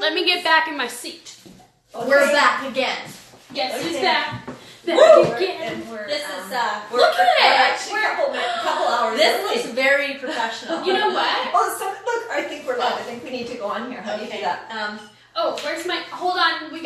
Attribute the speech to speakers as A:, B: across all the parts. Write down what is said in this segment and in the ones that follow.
A: Let me get back in my seat.
B: Okay. We're back again.
A: Guess who's back?
B: Back again. This is
A: look at it.
B: We're a couple hours. This is very professional.
A: You know what?
B: Look, I think we're live. I think we need to go on here. How do you do that?
A: Where's my? Hold on. We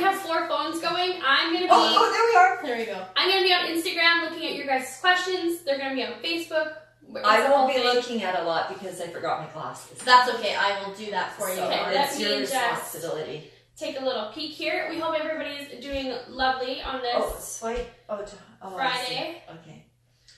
A: have 4 phones going. I'm gonna be.
B: Oh, there we are. There we go.
A: I'm gonna be on Instagram looking at your guys' questions. They're gonna be on Facebook.
C: I won't be looking at a lot because I forgot my glasses.
B: That's okay. I will do that for you.
C: It's your responsibility.
A: Take a little peek here. We hope everybody is doing lovely on this Friday.
C: Okay.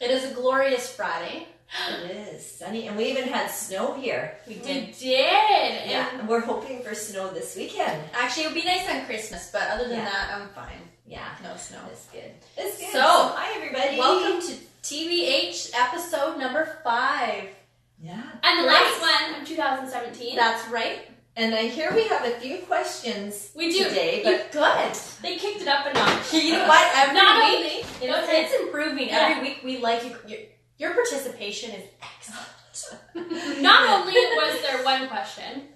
B: It is a glorious Friday.
C: It is sunny, and we even had snow here.
A: We did.
C: Yeah, and we're hoping for snow this weekend.
B: Actually, it would be nice on Christmas, but other than that, I'm fine.
C: Yeah,
B: no snow.
C: It's good. It's good.
B: So,
C: hi everybody.
B: Welcome to TBH episode number 5.
C: Yeah.
A: And the last one of 2017.
B: That's right.
C: And I hear we have a few questions today, but
B: good.
A: They kicked it up a notch.
B: You know what? Every week,
A: it's
B: improving. Yeah. Every week we like you. Your participation is excellent.
A: Not only was there 1 question,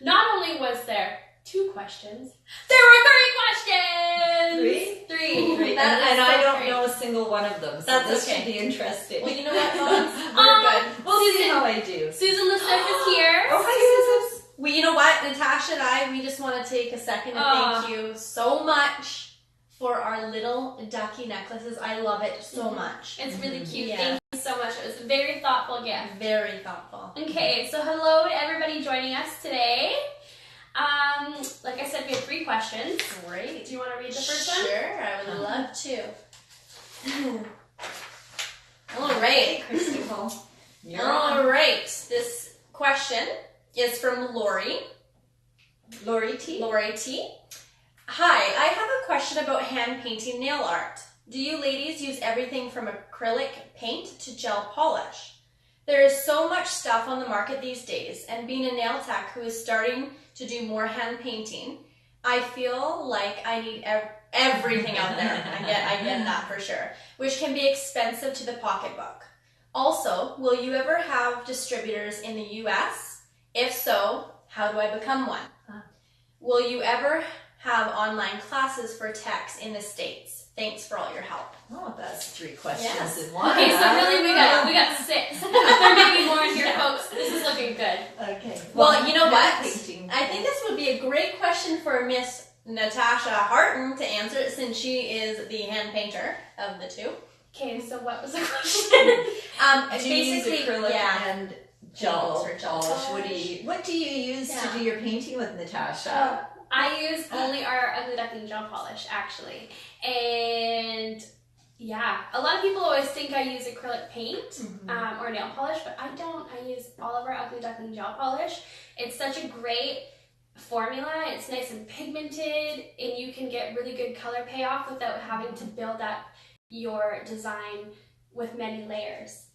A: not only was there 2 questions, there were 3 questions! 3.
C: And I don't know a single one of them, so
B: this
C: should be interesting.
B: Well, you know what, Mom? We're good.
C: We'll see how I do.
A: Susan Lissette is here.
C: Oh, hi, Susan.
B: You know what, Natasha and I, we just want to take a second to thank you so much for our little ducky necklaces. I love it so much.
A: It's really cute. Yeah. Thank you so much. It was a very thoughtful gift.
B: Very thoughtful.
A: Okay, so hello to everybody joining us today. Like I said, we have 3 questions.
B: Great.
A: Do you want to read the first one?
B: Sure, I would love to. All right, Christy Cole. All right, this question is from Lori.
C: Lori T.
B: Hi, I have a question about hand painting nail art. Do you ladies use everything from acrylic paint to gel polish? There is so much stuff on the market these days, and being a nail tech who is starting to do more hand painting, I feel like I need everything out there. I get that for sure, which can be expensive to the pocketbook. Also, will you ever have distributors in the US? If so, how do I become one? Will you ever have online classes for techs in the States? Thanks for all your help.
C: Oh, that's 3 questions in one.
A: Okay, so really we got 6. There may be more in here, folks. This is looking good.
C: Okay.
B: Well, you know what? I think this would be a great question for Miss Natasha Harton to answer, since she is the hand painter of the 2.
A: Okay, so what was the question?
C: Do you use acrylic and gel polish? What do you use to do your painting with, Natasha?
A: I use only our Ugly Duckling gel polish, actually. And yeah, a lot of people always think I use acrylic paint or nail polish, but I don't. I use all of our Ugly Duckling gel polish. It's such a great formula. It's nice and pigmented, and you can get really good color payoff without having to build up your design with many layers.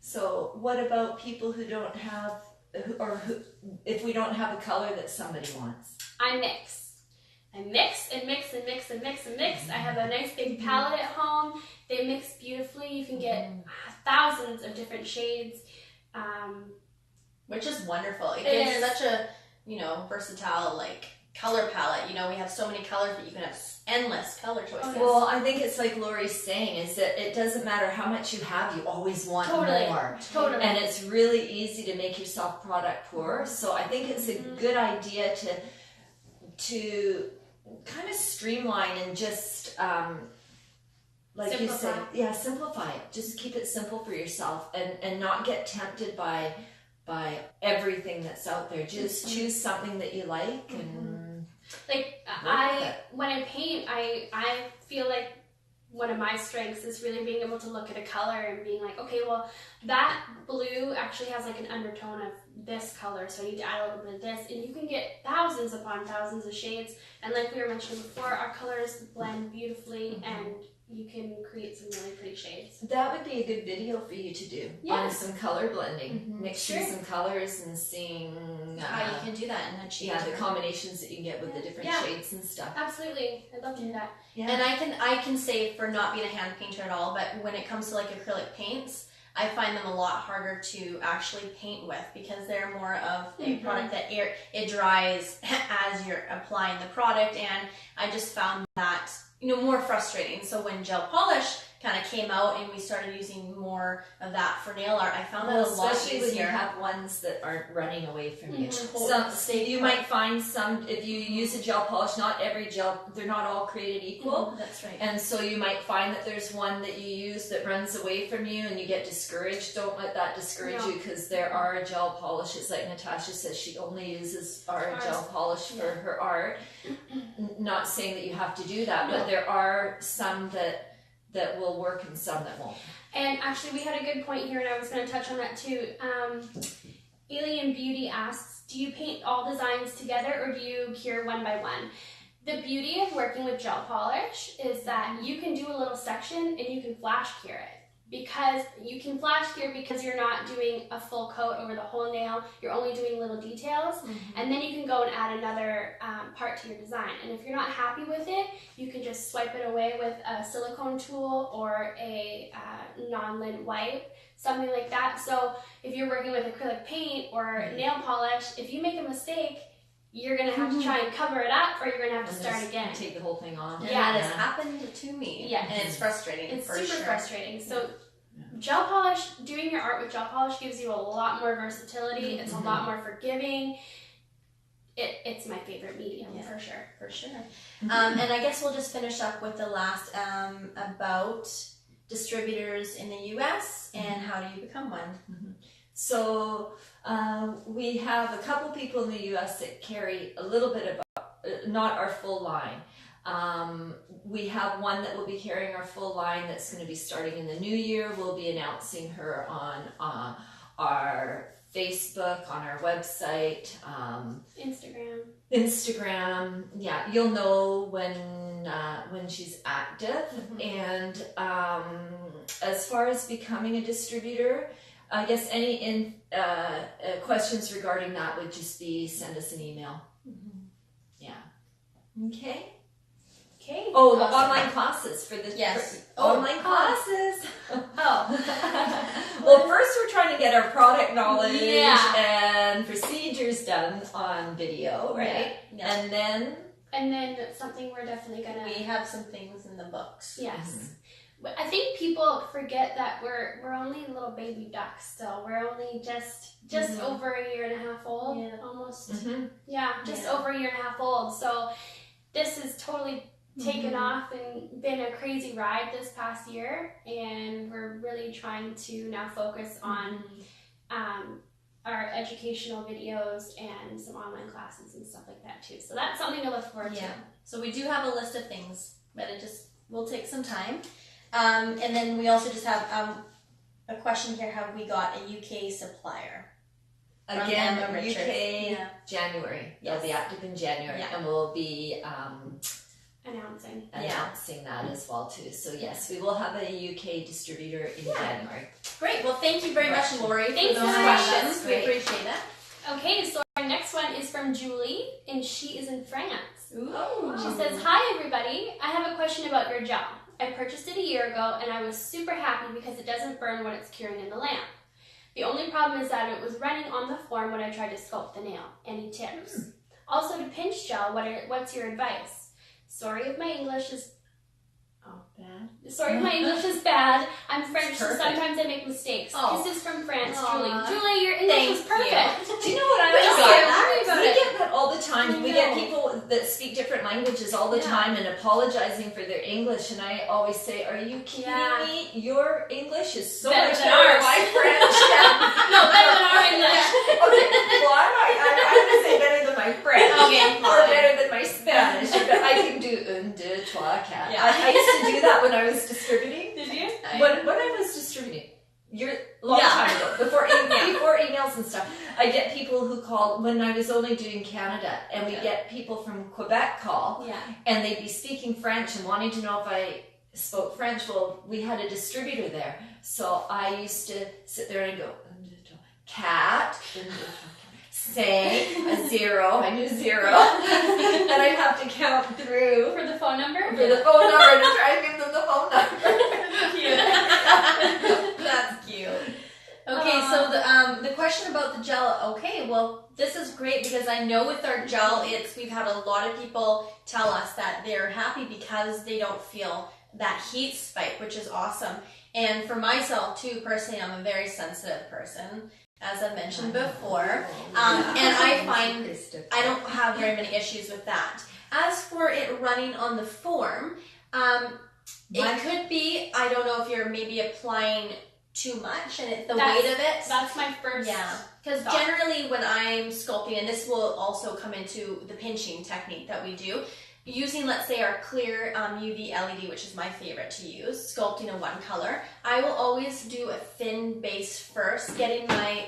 C: So what about people who don't have, if we don't have a color that somebody wants?
A: I mix and mix and mix and mix and mix and mix. I have a nice big palette at home. They mix beautifully. You can get thousands of different shades.
B: Which is wonderful. It gives such a, versatile, color palette. We have so many colors, but you can have endless color choices.
C: Well, I think it's like Lori's saying, is that it doesn't matter how much you have, you always want more.
A: Totally.
C: And it's really easy to make yourself product poor. So I think it's a good idea to kind of streamline and just, like you said, simplify it. Just keep it simple for yourself and not get tempted by everything that's out there. Just choose something that you like and
A: when I paint, I feel like one of my strengths is really being able to look at a color and being like, okay, well, that blue actually has an undertone of this color, so I need to add a little bit of this, and you can get thousands upon thousands of shades, and like we were mentioning before, our colors blend beautifully, and you can create some really pretty shades.
C: That would be a good video for you to do on some color blending, mixing some colors and seeing
B: how you can do that and
C: the combinations that you can get with the different shades and stuff.
A: Absolutely, I'd love to do that.
B: Yeah. And I can say, for not being a hand painter at all, but when it comes to acrylic paints, I find them a lot harder to actually paint with because they're more of a product that it dries as you're applying the product, and I just found that more frustrating. So when gel polish kind of came out and we started using more of that for nail art, I found that a lot
C: especially
B: easier.
C: when you have ones that aren't running away from you.
B: Stay
C: You might find some, if you use a gel polish, not every gel, they're not all created equal.
B: That's right.
C: And so you might find that there's one that you use that runs away from you and you get discouraged. Don't let that discourage you, because there are gel polishes, like Natasha says, she only uses our gel polish for her art. Not saying that you have to do that, but there are some that will work and some that won't.
A: And actually, we had a good point here, and I was going to touch on that too. Alien Beauty asks, do you paint all designs together or do you cure one by one? The beauty of working with gel polish is that you can do a little section and you can flash cure it. Because you can flash cure because you're not doing a full coat over the whole nail, you're only doing little details, and then you can go and add another part to your design. And if you're not happy with it, you can just swipe it away with a silicone tool or a non-lint wipe, something like that. So if you're working with acrylic paint or nail polish, if you make a mistake, you're going to have to try and cover it up, or you're going to have to start again.
C: Take the whole thing off.
B: And that has happened to me.
A: Yeah.
B: And it's frustrating.
A: It's
B: for
A: super
B: sure.
A: frustrating. So gel polish, doing your art with gel polish gives you a lot more versatility. It's a lot more forgiving. It's my favorite medium for sure.
B: For sure. And I guess we'll just finish up with the last about distributors in the US and how do you become one.
C: So we have a couple people in the US that carry a little bit of, not our full line. We have one that will be carrying our full line that's going to be starting in the new year. We'll be announcing her on our Facebook, on our website, Instagram. Yeah, you'll know when she's active. And as far as becoming a distributor, I guess any questions regarding that would just be send us an email. Yeah. Okay. Oh, the online classes for the online classes. Well, first we're trying to get our product knowledge and procedures done on video, right?
B: Yeah.
A: And then something we're definitely gonna.
B: We have some things in the books.
A: Yes. I think people forget that we're only little baby ducks still. We're only just over a year and a half old, almost. Just over a year and a half old. So this has totally taken off and been a crazy ride this past year, and we're really trying to now focus on our educational videos and some online classes and stuff like that too. So that's something to look forward to.
B: So we do have a list of things, but it just will take some time. And then we also just have a question here: have we got a UK supplier?
C: Again, UK January.
B: Yes.
C: They'll be active in January, and we'll be announcing that as well too. So yes, we will have a UK distributor in January.
B: Great. Well, thank you very much, Lori,
A: Thanks
B: for those
A: for
B: questions. We appreciate it.
A: Okay, so our next one is from Julie, and she is in France.
B: Ooh.
A: She says, "Hi everybody, I have a question about your gel. I purchased it a year ago and I was super happy because it doesn't burn when it's curing in the lamp. The only problem is that it was running on the form when I tried to sculpt the nail. Any tips? Also, to pinch gel, what's your advice? Sorry if my English is bad. I'm French, so sometimes I make mistakes. Kisses from France, Julie. Julie, your English is perfect.
C: Do you know what I we get that all the time. We get people that speak different languages all the time and apologizing for their English, and I always say, are you kidding me? Your English is so much better than my French.
A: No, better than our English.
C: Okay, well, I'm going to say better than my French. Or better than my Spanish. But I can do un, deux, trois, quatre. I used to do that when I was distributing.
A: Did you?
C: When I was distributing, long time ago, before emails and stuff, I get people who call when I was only doing Canada, and we get people from Quebec call, and they'd be speaking French and wanting to know if I spoke French. Well, we had a distributor there, so I used to sit there and go, cat, say a zero. I knew zero, and I'd have to count through
A: For the phone number?
C: to try and give them the phone number.
B: That's cute. So the question about the gel, okay, well, this is great because I know with our gel, we've had a lot of people tell us that they're happy because they don't feel that heat spike, which is awesome. And for myself too, personally, I'm a very sensitive person, as I mentioned before, and I find I don't have very many issues with that. As for it running on the form, it could be, I don't know if you're maybe applying too much and it's the weight of it.
A: That's my first.
B: Yeah, because generally when I'm sculpting, and this will also come into the pinching technique that we do, using, let's say, our clear UV LED, which is my favorite to use, sculpting in one color, I will always do a thin base first, getting my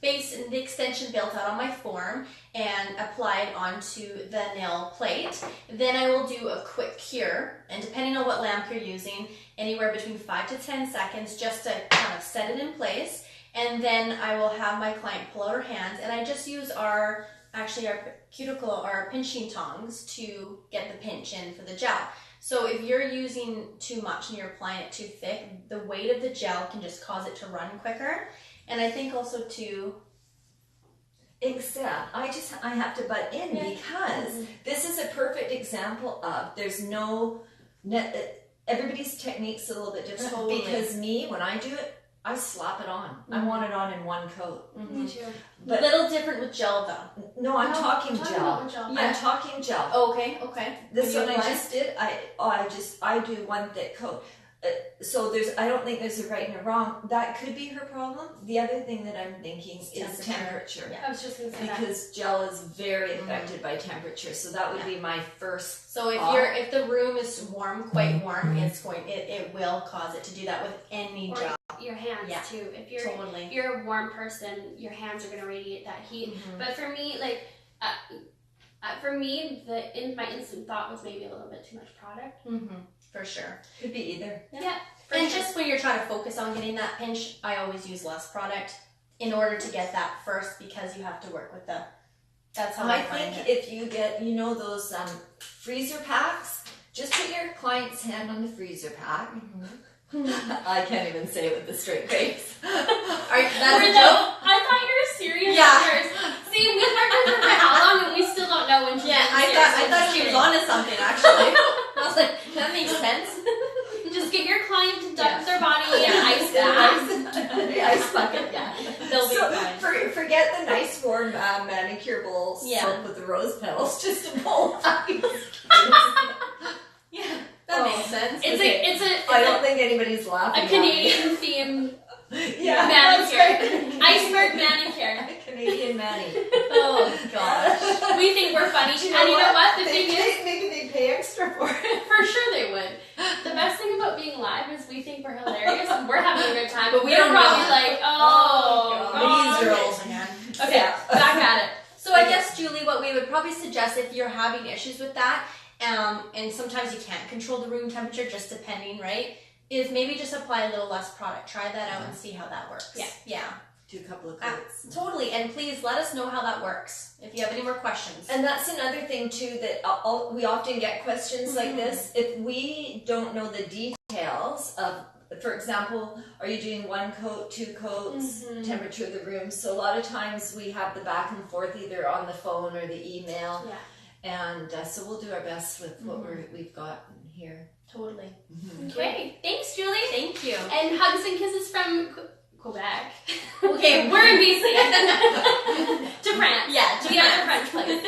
B: base and the extension built out on my form and apply it onto the nail plate. Then I will do a quick cure, and depending on what lamp you're using, anywhere between 5 to 10 seconds just to kind of set it in place. And then I will have my client pull out her hands, and I just use our cuticle, our pinching tongs to get the pinch in for the gel. So if you're using too much and you're applying it too thick, the weight of the gel can just cause it to run quicker. And I think also too,
C: except I have to butt in because this is a perfect example of everybody's technique's a little bit different.
B: Totally.
C: Because when I do it, I slap it on. I want it on in one coat.
A: Me too.
B: But a little different with gel though.
C: No, I'm talking gel.
A: Gel.
C: I'm talking gel.
B: Okay.
C: This one I just did. I do one thick coat. So I don't think there's a right and a wrong. That could be her problem. The other thing that I'm thinking is temperature.
A: I was just going to say
C: because gel is very affected by temperature. So that would be my first.
B: So if the room is warm, quite warm, it will cause it to do that with any gel.
A: Your hands too. If you're a warm person, your hands are going to radiate that heat. But for me, my instant thought was maybe a little bit too much product.
B: For sure.
C: Could be either.
A: Yeah.
B: And just when you're trying to focus on getting that pinch, I always use less product in order to get that first, because you have to work with that's how I find
C: think
B: it.
C: If you get, those freezer packs, just put your client's hand on the freezer pack. I can't even say it with a straight face.
B: That's a joke?
A: I thought you were serious.
B: Yeah.
A: See, we've worked with her for how long and we still don't know when she's
B: I thought she was onto something actually. I was like, that makes sense.
A: Just get your client to dump their body in ice bath.
C: The ice bucket,
B: They'll be fine.
C: Forget the nice warm manicure bowl soap with the rose petals, just a bowl of ice.
B: That makes sense.
A: I
C: don't think anybody's laughing.
A: A Canadian themed
C: manicure.
A: Iceberg manicure.
C: Canadian mani.
B: Oh gosh.
A: We think we're funny. And you know what? The thing is,
C: maybe they pay extra for it.
A: For sure they would. The best thing about being live is we think we're hilarious and we're having a good time, but
B: They're
A: probably
B: not.
A: like,
B: These girls again. Okay, back at it. So I guess, Julie, what we would probably suggest if you're having issues with that, and sometimes you can't control the room temperature, just depending, right, is maybe just apply a little less product. Try that out and see how that works. Yeah.
C: Do a couple of coats.
B: Totally, and please let us know how that works if you have any more questions.
C: And that's another thing too, that we often get questions like this. If we don't know the details of, for example, are you doing one coat, two coats, temperature of the room? So a lot of times we have the back and forth either on the phone or the email. And so we'll do our best with what we've got here.
B: Totally.
A: Okay, thanks, Julie.
B: Thank you.
A: And hugs and kisses from Quebec.
B: Okay,
A: we're in BC. To France.
B: Yeah, to
A: the other French place.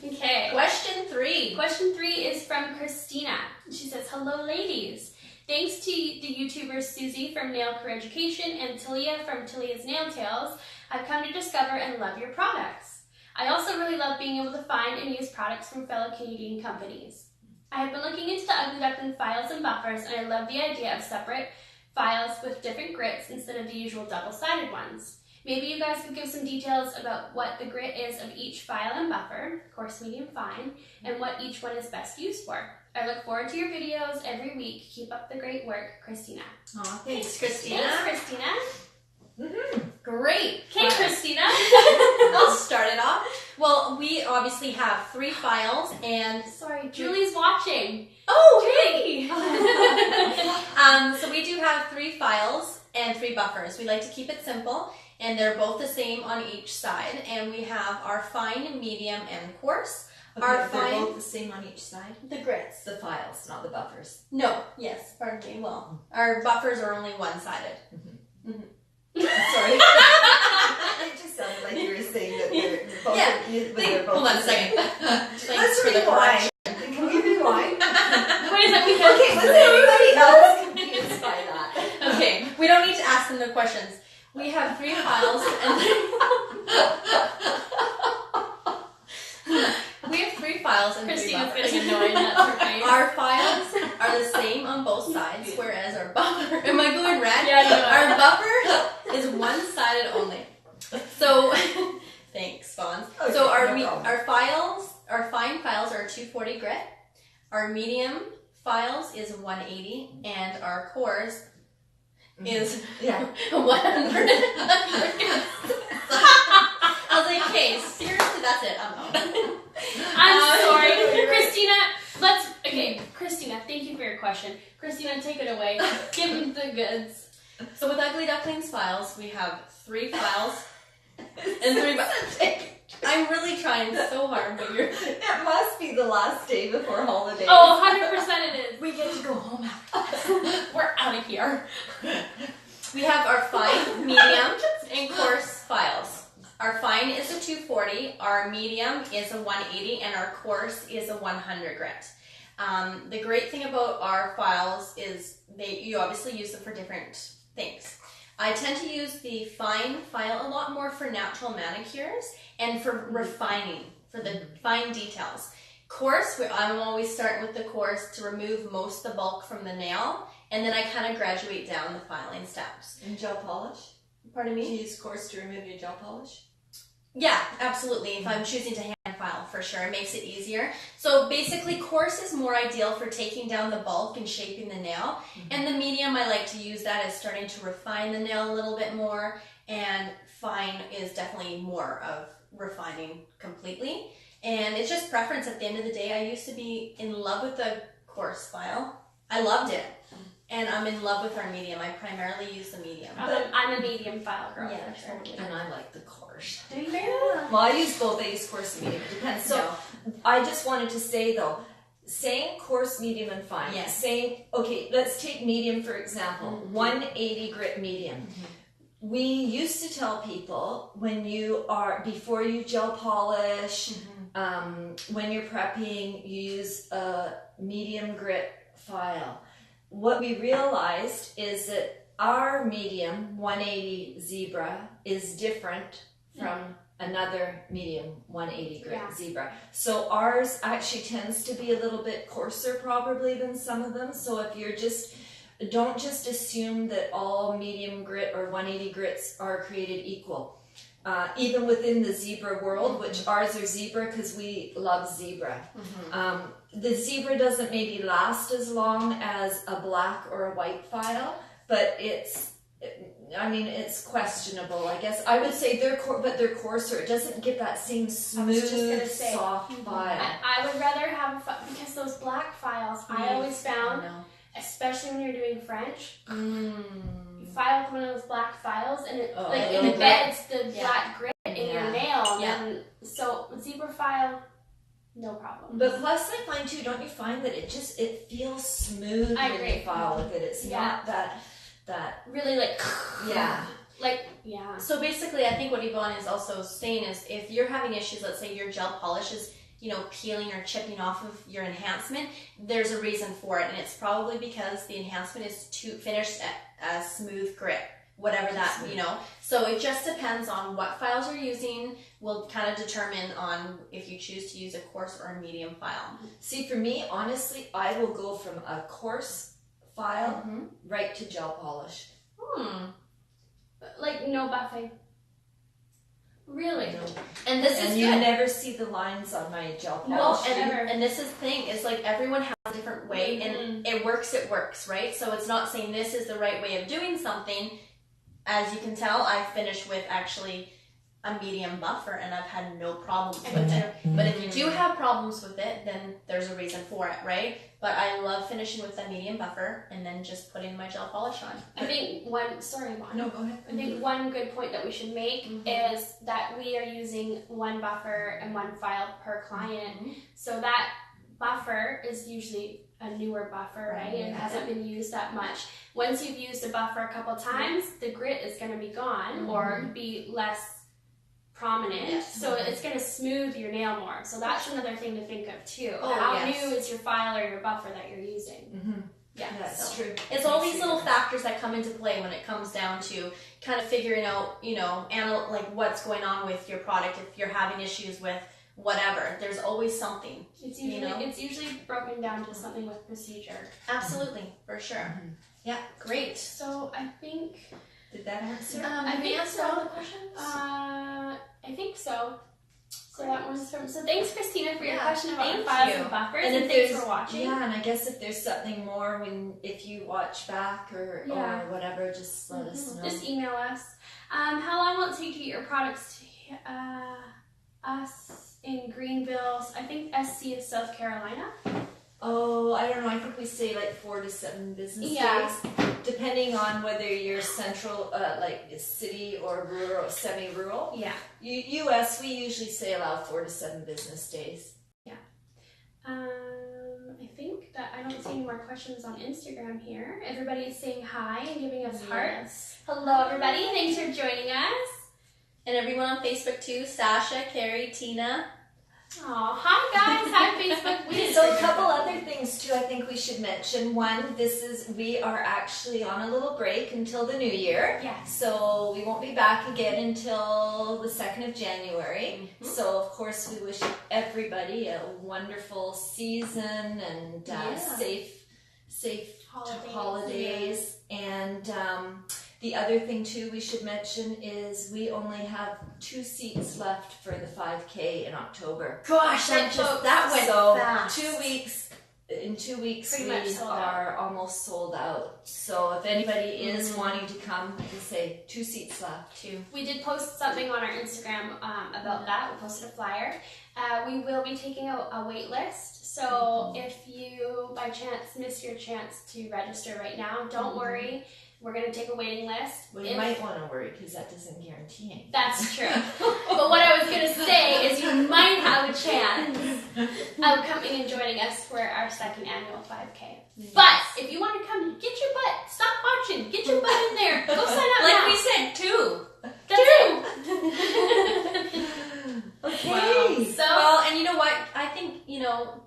A: Okay.
B: Question 3.
A: Question 3 is from Christina. She says, "Hello, ladies. Thanks to the YouTubers Susie from Nail Career Education and Talia from Talia's Nail Tales, I've come to discover and love your products. I also really love being able to find and use products from fellow Canadian companies. I have been looking into the Ugly Duckling files and buffers, and I love the idea of separate files with different grits instead of the usual double-sided ones. Maybe you guys could give some details about what the grit is of each file and buffer, coarse, medium, fine, and what each one is best used for. I look forward to your videos every week. Keep up the great work, Christina."
B: Oh, thanks, Christina.
A: Thanks, Christina.
B: Great.
A: Okay, Christina.
B: I'll start it off. Well, we obviously have 3 files, and
A: Sorry, Julie's watching.
B: hey! So we do have 3 files, and 3 buffers. We like to keep it simple, and they're both the same on each side. And we have our fine, medium, and coarse.
C: Okay,
B: Our
C: they're
B: fine,
C: both the same on each side?
B: the grits.
C: The files, not the buffers.
B: No, yes, pardon me. Well, our buffers are only one-sided.
C: Sorry. It just sounded like you were saying that they're both.
B: Yeah.
C: They're both
B: Hold on
C: the
B: a
C: same.
B: second.
C: Let's
B: for the
C: rewind. Can we rewind?
A: Wait a second, because
C: Okay, was anybody else confused by that?
B: Okay, we don't need to ask them the questions. We have 3 files, and we have 3 files and 3
A: Christina's
B: buffers.
A: getting annoyed. That's her face.
B: Our files are the same on both sides, whereas our buffer. Am I going red?
A: Yeah, you are.
B: Our buffer is one-sided only. So, thanks, Fonz.
C: Okay,
B: So our
C: no problem.
B: our fine files are 240 grit. Our medium files is 180, and our coarse is
C: Yeah.
B: 100. I was like, okay, seriously, that's it. I'm out.
A: I'm sorry,
B: you're right.
A: Christina, thank you for your question. Christina, take it away. Give them the goods.
B: So with Ugly Ducklings files, we have 3 files and 3 I'm really trying so hard, but you're...
C: It must be the last day before holidays.
A: Oh, 100% it is.
B: We get to go home after.
A: We're out of here.
B: We have our fine, medium, and coarse files. Our fine is a 240, our medium is a 180, and our coarse is a 100 grit. The great thing about our files is you obviously use them for different things. I tend to use the fine file a lot more for natural manicures and for refining, for the fine details. Coarse, I'm always starting with the coarse to remove most of the bulk from the nail, and then I kind of graduate down the filing steps.
C: And gel polish?
B: Pardon
C: Do you
B: me?
C: use coarse to remove your gel polish?
B: Yeah, absolutely. If I'm choosing to hand file, for sure, it makes it easier. So basically, coarse is more ideal for taking down the bulk and shaping the nail. And the medium, I like to use that as starting to refine the nail a little bit more. And fine is definitely more of refining completely. And it's just preference at the end of the day. I used to be in love with the coarse file. I loved it. And I'm in love with our medium. I primarily use the medium.
A: I'm a medium file girl.
B: Yeah,
A: for sure.
B: totally.
C: And I like the coarse.
A: Do you?
C: Well, I use both. I use coarse and medium. It depends. So I just wanted to say though, saying coarse, medium, and fine.
B: Yes.
C: Saying, okay, let's take medium for example. 180 grit medium. We used to tell people before you gel polish, when you're prepping, you use a medium grit file. What we realized is that our medium 180 zebra is different from another medium 180 grit zebra. So ours actually tends to be a little bit coarser probably than some of them. So if you're don't just assume that all medium grit or 180 grits are created equal. Even within the zebra world, which ours are zebra because we love zebra. The zebra doesn't maybe last as long as a black or a white file, but it's questionable. I guess I would say they're coarser. It doesn't give that same smooth, soft file.
A: I would rather have because those black files, I always found, especially when you're doing French, you file one of those black files and it embeds the black grit in your nail. And so zebra file, no problem.
C: But plus I find too, don't you find that it feels smooth
A: I
C: when
A: agree.
C: you file with it? It's not that
A: really
B: So basically, I think what Yvonne is also saying is if you're having issues, let's say your gel polish is peeling or chipping off of your enhancement, there's a reason for it, and it's probably because the enhancement is finished at a smooth grit, whatever that, So it just depends on what files you're using will kind of determine on if you choose to use a coarse or a medium file.
C: See, for me, honestly, I will go from a coarse file right to gel polish.
A: Like no buffing. Really?
C: No.
B: And this is
C: you
B: good.
C: never see the lines on my gel polish.
B: No,
A: never.
B: and this is the thing, is like everyone has a different way, and it works, right? So it's not saying this is the right way of doing something. As you can tell, I finished with actually a medium buffer, and I've had no problems
A: I
B: with
A: do
B: it. But if you do have problems with it, then there's a reason for it, right? But I love finishing with a medium buffer and then just putting my gel polish on.
A: I think sorry, Vaughn.
C: No, go ahead.
A: I think one good point that we should make is that we are using one buffer and one file per client. So that buffer is usually a newer buffer, right? It hasn't been used that much. Once you've used a buffer a couple times, the grit is going to be gone or be less prominent. So it's going to smooth your nail more. So that's another thing to think of too. How new is your file or your buffer that you're using?
B: Yeah,
C: that's
B: so
C: true.
B: It's all these little factors that come into play when it comes down to kind of figuring out, like what's going on with your product. If you're having issues with whatever, there's always something.
A: It's usually broken down to something with procedure.
B: Absolutely, for sure. Yeah, great.
A: So I think.
C: Did that answer?
A: I think
B: answered
A: so.
B: all the questions.
A: I think so. So that one's from. So thanks, Christina, for your question about
B: thank
A: files
B: you.
A: and buffers,
C: And
A: and
C: if
A: thanks
C: there's-
A: for watching.
C: Yeah, and I guess if there's something more if you watch back or whatever, just let us know.
A: Just email us. How long will it take to get your products to us in Greenville? I think SC is South Carolina.
C: Oh, I don't know. I think we say like 4 to 7 business days, depending on whether you're central, like city or rural, semi-rural.
A: Yeah.
C: U.S. we usually say allow 4 to 7 business days.
A: Yeah. I think that I don't see any more questions on Instagram here. Everybody is saying hi and giving us hearts. Hello, everybody. Thanks for joining us.
B: And everyone on Facebook too, Sasha, Carrie, Tina.
A: Oh, hi guys. Hi Facebook.
C: So a couple other things too I think we should mention. One, we are actually on a little break until the new year.
A: Yes.
C: So we won't be back again until the 2nd of January. So of course we wish everybody a wonderful season and safe holidays. And the other thing too we should mention is we only have 2 seats left for the 5K in October.
B: Gosh, that went fast.
C: 2 weeks. In 2 weeks,
A: Pretty much
C: we
A: sold
C: are almost sold out. So if anybody is wanting to come, I can say 2 seats left.
A: We did post something on our Instagram about that. We posted a flyer. We will be taking a wait list. So if you, by chance, miss your chance to register right now, don't worry. We're going to take a waiting list.
C: Well, you might want to worry because that doesn't guarantee anything.
A: That's true. But what I was going to say is you might have a chance of coming and joining us for our 2nd annual 5K. Yes. But if you want to come, get your butt. Stop watching. Get your butt in there. Go sign up
B: like
A: now.
B: we said, 2.
C: Okay.
B: Wow.
A: So,
B: well, and you know what? I think,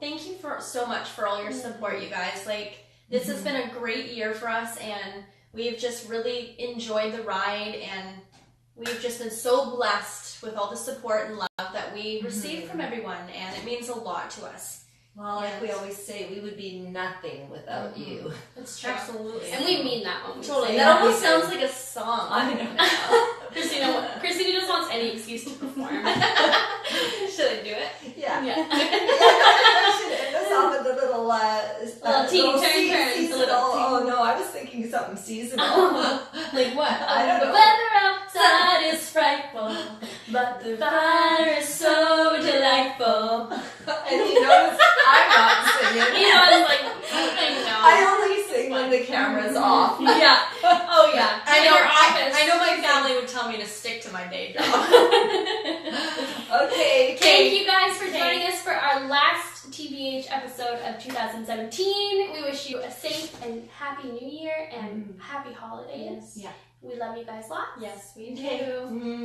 B: thank you so much for all your support, you guys. Like, this has been a great year for us, and we've just really enjoyed the ride, and we've just been so blessed with all the support and love that we received from everyone, and it means a lot to us.
C: Well, like we always say, we would be nothing without you.
A: That's true.
B: Absolutely.
A: And we mean that when we
B: Totally.
A: say
B: That almost sounds like a song.
C: I know.
A: Christina just wants any excuse to perform. Should I do it?
C: Yeah.
A: Yeah.
C: Should end us off with a little
A: little turn.
C: Seasonal. Oh no, I was thinking something seasonal.
B: Like what?
C: I don't
A: The
C: know.
A: weather outside is frightful, but the fire is so delightful.
C: And you notice I'm not singing.
A: I was like, I know.
C: I only sing when the camera's off.
A: Yeah. Oh yeah.
B: I
A: In
B: know.
A: your office.
B: I know my family would tell me to stick to my day job.
C: Okay.
A: Thank you guys for joining us for our last TBH episode of 2017. We wish you a safe and happy new year and happy holidays.
C: Yeah.
A: We love you guys lots.
B: Yes, we do.
C: Okay.